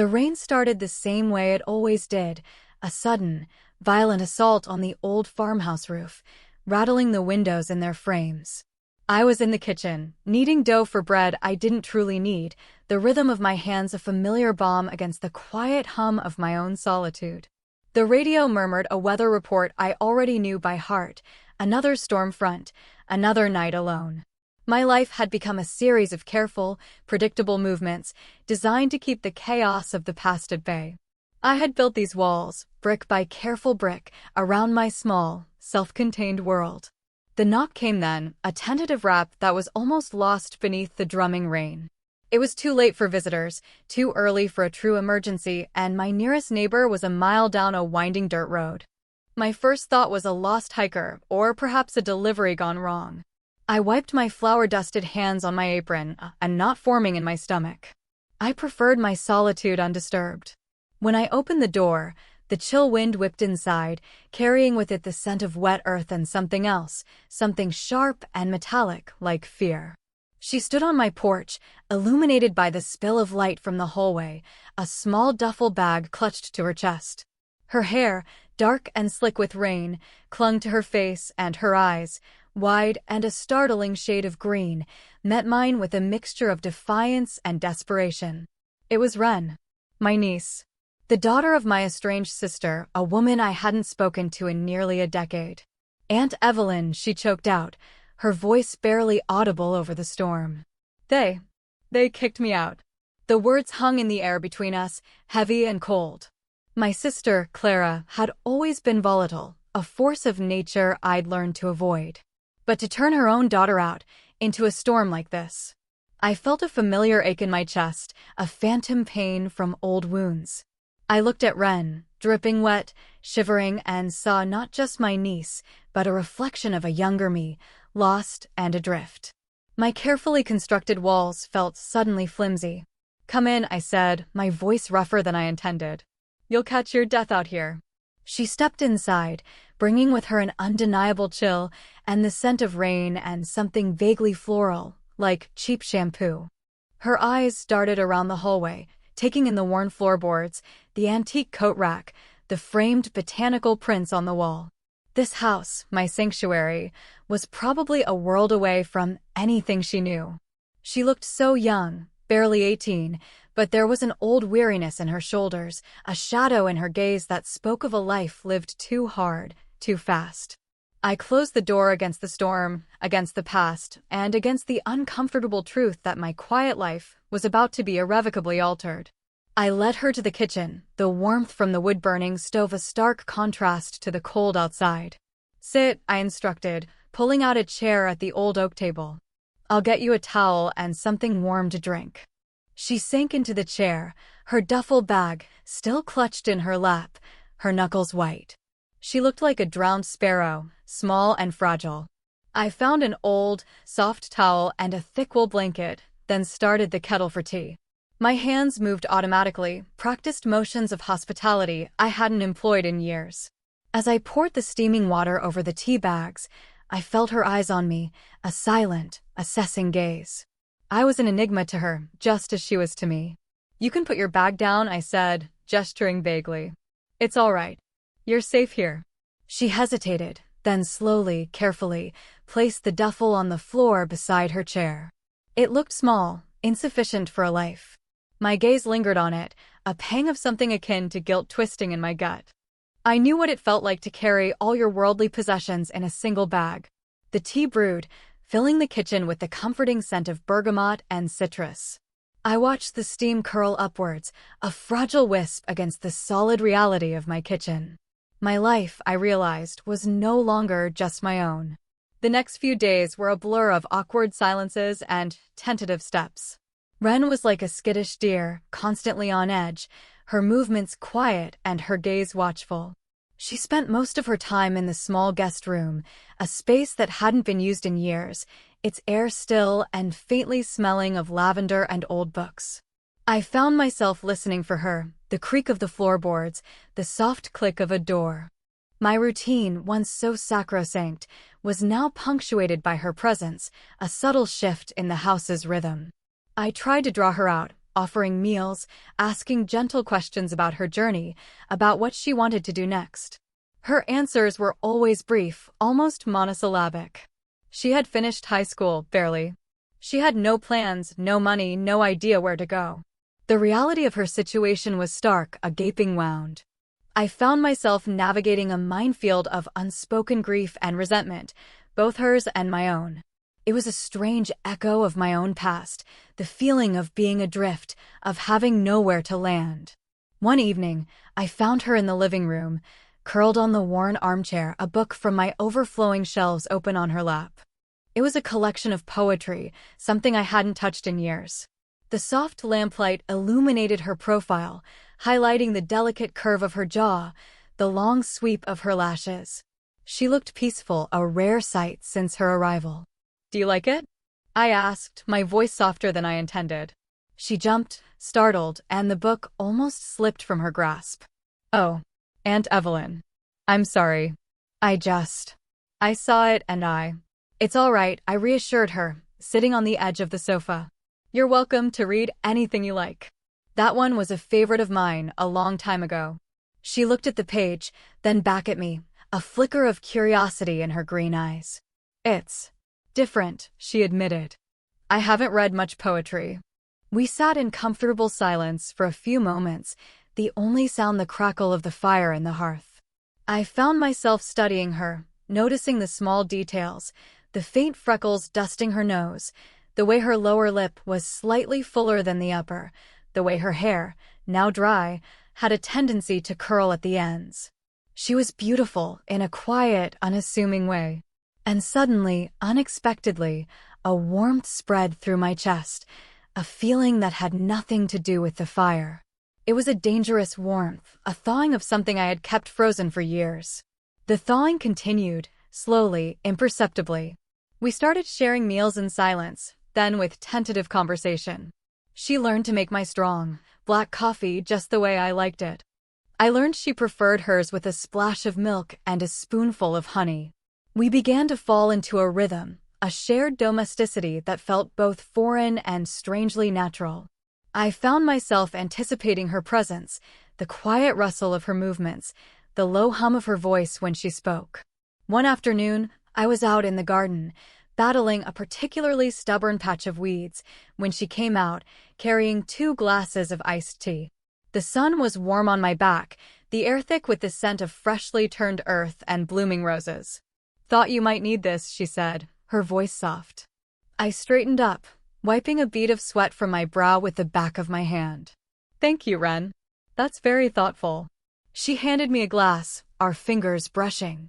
The rain started the same way it always did, a sudden, violent assault on the old farmhouse roof, rattling the windows in their frames. I was in the kitchen, kneading dough for bread I didn't truly need, the rhythm of my hands a familiar balm against the quiet hum of my own solitude. The radio murmured a weather report I already knew by heart, another storm front, another night alone. My life had become a series of careful, predictable movements designed to keep the chaos of the past at bay. I had built these walls, brick by careful brick, around my small, self-contained world. The knock came then, a tentative rap that was almost lost beneath the drumming rain. It was too late for visitors, too early for a true emergency, and my nearest neighbor was a mile down a winding dirt road. My first thought was a lost hiker, or perhaps a delivery gone wrong. I wiped my flour-dusted hands on my apron, a knot forming in my stomach. I preferred my solitude undisturbed. When I opened the door, the chill wind whipped inside, carrying with it the scent of wet earth and something else, something sharp and metallic, like fear. She stood on my porch, illuminated by the spill of light from the hallway, a small duffel bag clutched to her chest. Her hair, dark and slick with rain, clung to her face, and her eyes, wide and a startling shade of green, met mine with a mixture of defiance and desperation. It was Wren, my niece. The daughter of my estranged sister, a woman I hadn't spoken to in nearly a decade. Aunt Evelyn, she choked out, her voice barely audible over the storm. They kicked me out. The words hung in the air between us, heavy and cold. My sister, Clara, had always been volatile, a force of nature I'd learned to avoid. But to turn her own daughter out, into a storm like this. I felt a familiar ache in my chest, a phantom pain from old wounds. I looked at Wren, dripping wet, shivering, and saw not just my niece, but a reflection of a younger me, lost and adrift. My carefully constructed walls felt suddenly flimsy. Come in, I said, my voice rougher than I intended. You'll catch your death out here. She stepped inside, bringing with her an undeniable chill and the scent of rain and something vaguely floral, like cheap shampoo. Her eyes darted around the hallway, taking in the worn floorboards, the antique coat rack, the framed botanical prints on the wall. This house, my sanctuary, was probably a world away from anything she knew. She looked so young, barely 18, but there was an old weariness in her shoulders, a shadow in her gaze that spoke of a life lived too hard, too fast. I closed the door against the storm, against the past, and against the uncomfortable truth that my quiet life was about to be irrevocably altered. I led her to the kitchen, the warmth from the wood-burning stove a stark contrast to the cold outside. Sit, I instructed, pulling out a chair at the old oak table. I'll get you a towel and something warm to drink. She sank into the chair, her duffel bag still clutched in her lap, her knuckles white. She looked like a drowned sparrow, small and fragile. I found an old, soft towel and a thick wool blanket, then started the kettle for tea. My hands moved automatically, practiced motions of hospitality I hadn't employed in years. As I poured the steaming water over the tea bags, I felt her eyes on me, a silent, assessing gaze. I was an enigma to her, just as she was to me. You can put your bag down, I said, gesturing vaguely. It's all right. You're safe here. She hesitated, then slowly, carefully, placed the duffel on the floor beside her chair. It looked small, insufficient for a life. My gaze lingered on it, a pang of something akin to guilt twisting in my gut. I knew what it felt like to carry all your worldly possessions in a single bag. The tea brewed, filling the kitchen with the comforting scent of bergamot and citrus. I watched the steam curl upwards, a fragile wisp against the solid reality of my kitchen. My life, I realized, was no longer just my own. The next few days were a blur of awkward silences and tentative steps. Wren was like a skittish deer, constantly on edge, her movements quiet and her gaze watchful. She spent most of her time in the small guest room, a space that hadn't been used in years, its air still and faintly smelling of lavender and old books. I found myself listening for her, the creak of the floorboards, the soft click of a door. My routine, once so sacrosanct, was now punctuated by her presence, a subtle shift in the house's rhythm. I tried to draw her out, offering meals, asking gentle questions about her journey, about what she wanted to do next. Her answers were always brief, almost monosyllabic. She had finished high school, barely. She had no plans, no money, no idea where to go. The reality of her situation was stark, a gaping wound. I found myself navigating a minefield of unspoken grief and resentment, both hers and my own. It was a strange echo of my own past, the feeling of being adrift, of having nowhere to land. One evening, I found her in the living room, curled on the worn armchair, a book from my overflowing shelves open on her lap. It was a collection of poetry, something I hadn't touched in years. The soft lamplight illuminated her profile, highlighting the delicate curve of her jaw, the long sweep of her lashes. She looked peaceful, a rare sight since her arrival. "Do you like it?" I asked, my voice softer than I intended. She jumped, startled, and the book almost slipped from her grasp. "Oh, Aunt Evelyn. I'm sorry. I saw it and It's all right," I reassured her, sitting on the edge of the sofa. "You're welcome to read anything you like. That one was a favorite of mine a long time ago." She looked at the page, then back at me, a flicker of curiosity in her green eyes. "It's different," she admitted. "I haven't read much poetry." We sat in comfortable silence for a few moments, the only sound the crackle of the fire in the hearth. I found myself studying her, noticing the small details, the faint freckles dusting her nose, the way her lower lip was slightly fuller than the upper, the way her hair, now dry, had a tendency to curl at the ends. She was beautiful in a quiet, unassuming way. And suddenly, unexpectedly, a warmth spread through my chest, a feeling that had nothing to do with the fire. It was a dangerous warmth, a thawing of something I had kept frozen for years. The thawing continued, slowly, imperceptibly. We started sharing meals in silence, then with tentative conversation. She learned to make my strong, black coffee just the way I liked it. I learned she preferred hers with a splash of milk and a spoonful of honey. We began to fall into a rhythm, a shared domesticity that felt both foreign and strangely natural. I found myself anticipating her presence, the quiet rustle of her movements, the low hum of her voice when she spoke. One afternoon, I was out in the garden, battling a particularly stubborn patch of weeds, when she came out, carrying 2 glasses of iced tea. The sun was warm on my back, the air thick with the scent of freshly turned earth and blooming roses. "Thought you might need this," she said, her voice soft. I straightened up, wiping a bead of sweat from my brow with the back of my hand. "Thank you, Ren. That's very thoughtful." She handed me a glass, our fingers brushing.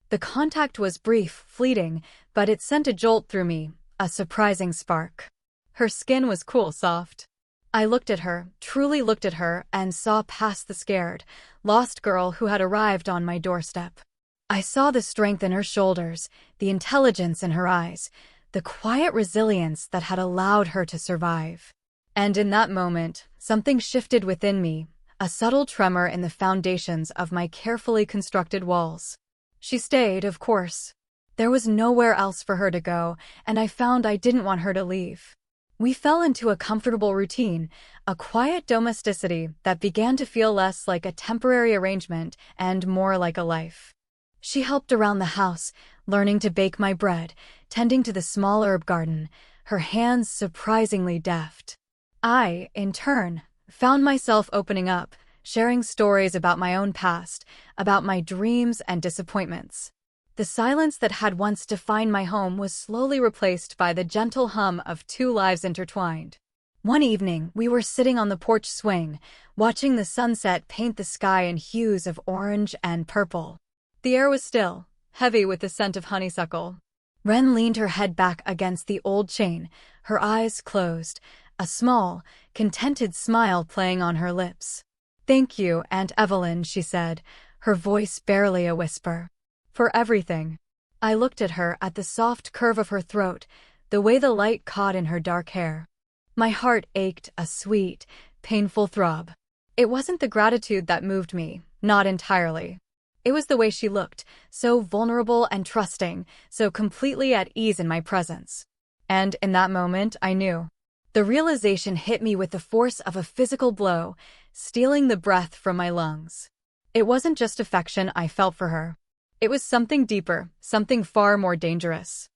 The contact was brief, fleeting, but it sent a jolt through me, a surprising spark. Her skin was cool, soft. I looked at her, truly looked at her, and saw past the scared, lost girl who had arrived on my doorstep. I saw the strength in her shoulders, the intelligence in her eyes, the quiet resilience that had allowed her to survive. And in that moment, something shifted within me, a subtle tremor in the foundations of my carefully constructed walls. She stayed, of course. There was nowhere else for her to go, and I found I didn't want her to leave. We fell into a comfortable routine, a quiet domesticity that began to feel less like a temporary arrangement and more like a life. She helped around the house, learning to bake my bread, tending to the small herb garden, her hands surprisingly deft. I, in turn, found myself opening up, sharing stories about my own past, about my dreams and disappointments. The silence that had once defined my home was slowly replaced by the gentle hum of 2 lives intertwined. One evening, we were sitting on the porch swing, watching the sunset paint the sky in hues of orange and purple. The air was still, heavy with the scent of honeysuckle. Ren leaned her head back against the old chain, her eyes closed, a small, contented smile playing on her lips. "Thank you, Aunt Evelyn," she said, her voice barely a whisper. "For everything." I looked at her, at the soft curve of her throat, the way the light caught in her dark hair. My heart ached, a sweet, painful throb. It wasn't the gratitude that moved me, not entirely. It was the way she looked, so vulnerable and trusting, so completely at ease in my presence. And in that moment, I knew. The realization hit me with the force of a physical blow, stealing the breath from my lungs. It wasn't just affection I felt for her. It was something deeper, something far more dangerous.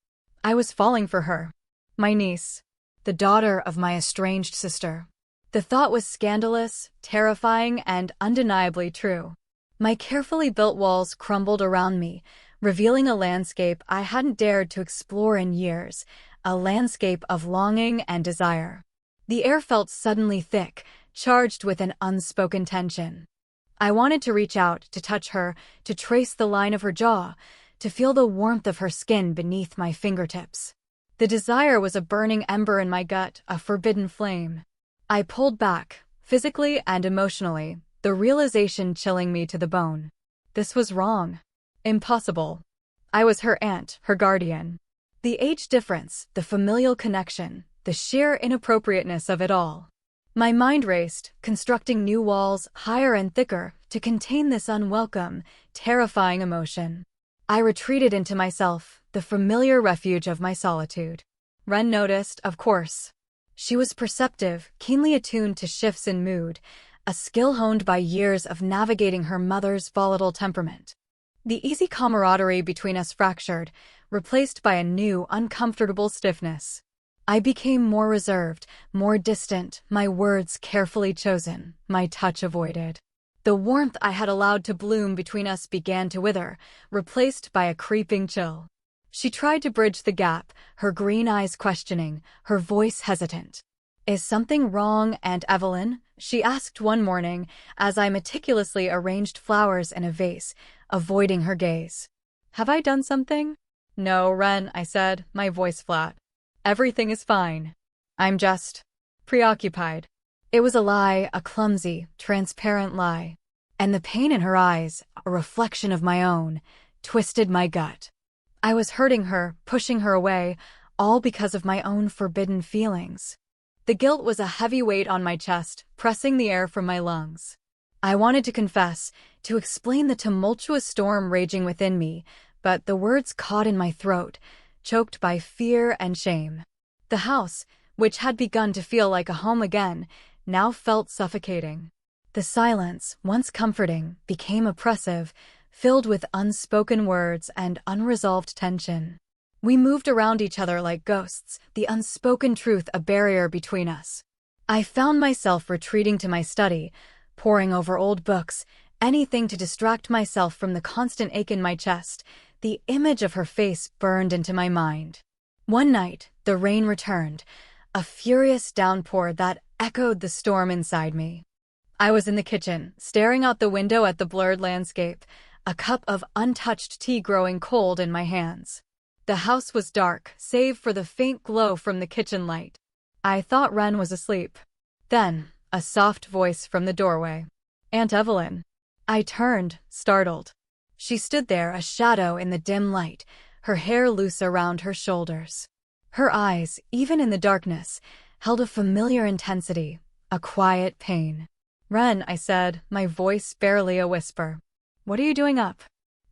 I was falling for her. My niece. The daughter of my estranged sister. The thought was scandalous, terrifying, and undeniably true. My carefully built walls crumbled around me, revealing a landscape I hadn't dared to explore in years, a landscape of longing and desire. The air felt suddenly thick, charged with an unspoken tension. I wanted to reach out, to touch her, to trace the line of her jaw, to feel the warmth of her skin beneath my fingertips. The desire was a burning ember in my gut, a forbidden flame. I pulled back, physically and emotionally, the realization chilling me to the bone. This was wrong. Impossible. I was her aunt, her guardian. The age difference, the familial connection, the sheer inappropriateness of it all. My mind raced, constructing new walls, higher and thicker, to contain this unwelcome, terrifying emotion. I retreated into myself, the familiar refuge of my solitude. Ren noticed, of course. She was perceptive, keenly attuned to shifts in mood, a skill honed by years of navigating her mother's volatile temperament. The easy camaraderie between us fractured, replaced by a new, uncomfortable stiffness. I became more reserved, more distant, my words carefully chosen, my touch avoided. The warmth I had allowed to bloom between us began to wither, replaced by a creeping chill. She tried to bridge the gap, her green eyes questioning, her voice hesitant. "Is something wrong, Aunt Evelyn?" she asked one morning, as I meticulously arranged flowers in a vase, avoiding her gaze. "Have I done something?" "No, Ren," I said, my voice flat. "Everything is fine. I'm just preoccupied." It was a lie, a clumsy, transparent lie. And the pain in her eyes, a reflection of my own, twisted my gut. I was hurting her, pushing her away, all because of my own forbidden feelings. The guilt was a heavy weight on my chest, pressing the air from my lungs. I wanted to confess, to explain the tumultuous storm raging within me, but the words caught in my throat, choked by fear and shame. The house, which had begun to feel like a home again, now felt suffocating. The silence, once comforting, became oppressive, filled with unspoken words and unresolved tension. We moved around each other like ghosts, the unspoken truth a barrier between us. I found myself retreating to my study, poring over old books, anything to distract myself from the constant ache in my chest. The image of her face burned into my mind. One night, the rain returned, a furious downpour that echoed the storm inside me. I was in the kitchen, staring out the window at the blurred landscape, a cup of untouched tea growing cold in my hands. The house was dark, save for the faint glow from the kitchen light. I thought Ren was asleep. Then, a soft voice from the doorway. "Aunt Evelyn." I turned, startled. She stood there, a shadow in the dim light, her hair loose around her shoulders. Her eyes, even in the darkness, held a familiar intensity, a quiet pain. "Ren," I said, my voice barely a whisper. "What are you doing up?"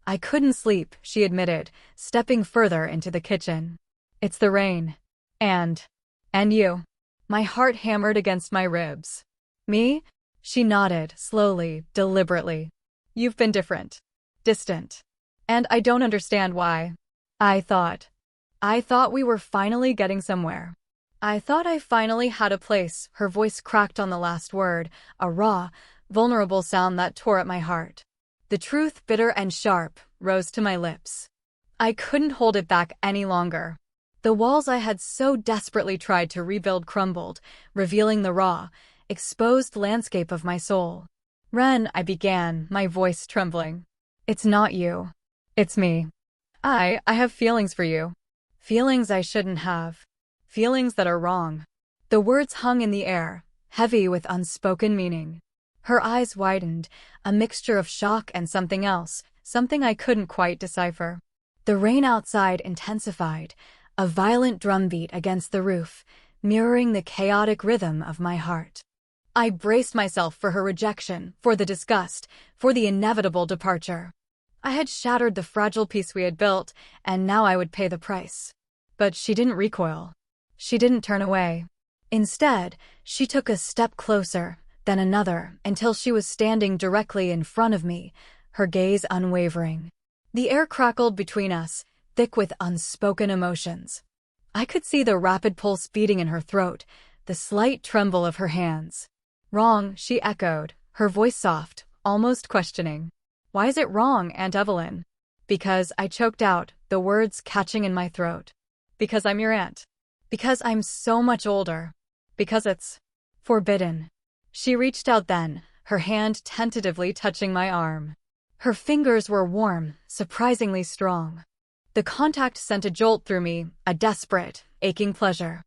"I couldn't sleep," she admitted, stepping further into the kitchen. "It's the rain. And you." My heart hammered against my ribs. "Me?" She nodded, slowly, deliberately. "You've been different. Distant. And I don't understand why. I thought we were finally getting somewhere. I thought I finally had a place." Her voice cracked on the last word, a raw, vulnerable sound that tore at my heart. The truth, bitter and sharp, rose to my lips. I couldn't hold it back any longer. The walls I had so desperately tried to rebuild crumbled, revealing the raw, exposed landscape of my soul. "Ren," I began, my voice trembling. "It's not you. It's me. I have feelings for you. Feelings I shouldn't have. Feelings that are wrong." The words hung in the air, heavy with unspoken meaning. Her eyes widened, a mixture of shock and something else, something I couldn't quite decipher. The rain outside intensified, a violent drumbeat against the roof, mirroring the chaotic rhythm of my heart. I braced myself for her rejection, for the disgust, for the inevitable departure. I had shattered the fragile peace we had built, and now I would pay the price. But she didn't recoil. She didn't turn away. Instead, she took a step closer, then another, until she was standing directly in front of me, her gaze unwavering. The air crackled between us, thick with unspoken emotions. I could see the rapid pulse beating in her throat, the slight tremble of her hands. "Wrong," she echoed, her voice soft, almost questioning. "Why is it wrong, Aunt Evelyn?" "Because," I choked out, the words catching in my throat. "Because I'm your aunt. Because I'm so much older. Because it's forbidden." She reached out then, her hand tentatively touching my arm. Her fingers were warm, surprisingly strong. The contact sent a jolt through me, a desperate, aching pleasure.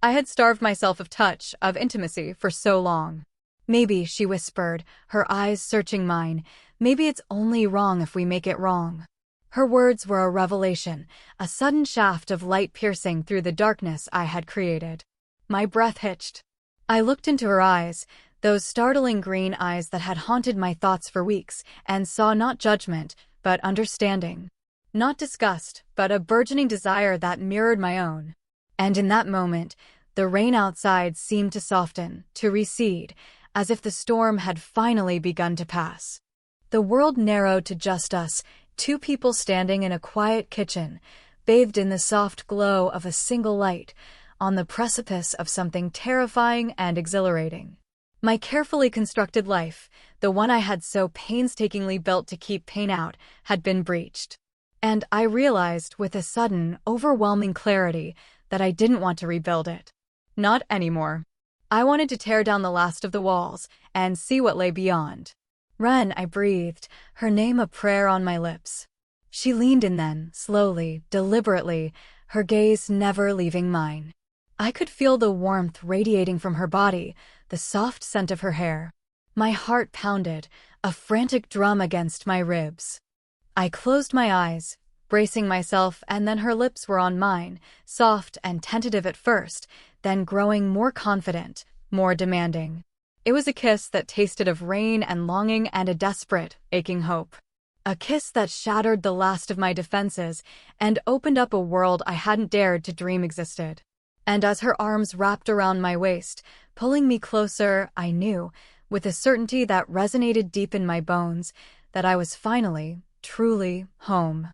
I had starved myself of touch, of intimacy, for so long. "Maybe," she whispered, her eyes searching mine, "maybe it's only wrong if we make it wrong." Her words were a revelation, a sudden shaft of light piercing through the darkness I had created. My breath hitched. I looked into her eyes, those startling green eyes that had haunted my thoughts for weeks, and saw not judgment, but understanding. Not disgust, but a burgeoning desire that mirrored my own. And in that moment, the rain outside seemed to soften, to recede, as if the storm had finally begun to pass. The world narrowed to just us, two people standing in a quiet kitchen, bathed in the soft glow of a single light, on the precipice of something terrifying and exhilarating. My carefully constructed life, the one I had so painstakingly built to keep pain out, had been breached. And I realized with a sudden, overwhelming clarity that I didn't want to rebuild it. Not anymore. I wanted to tear down the last of the walls and see what lay beyond. "Ren," I breathed, her name a prayer on my lips. She leaned in then, slowly, deliberately, her gaze never leaving mine. I could feel the warmth radiating from her body, the soft scent of her hair. My heart pounded, a frantic drum against my ribs. I closed my eyes, bracing myself, and then her lips were on mine, soft and tentative at first, then growing more confident, more demanding. It was a kiss that tasted of rain and longing and a desperate, aching hope. A kiss that shattered the last of my defenses and opened up a world I hadn't dared to dream existed. And as her arms wrapped around my waist, pulling me closer, I knew, with a certainty that resonated deep in my bones, that I was finally, truly home.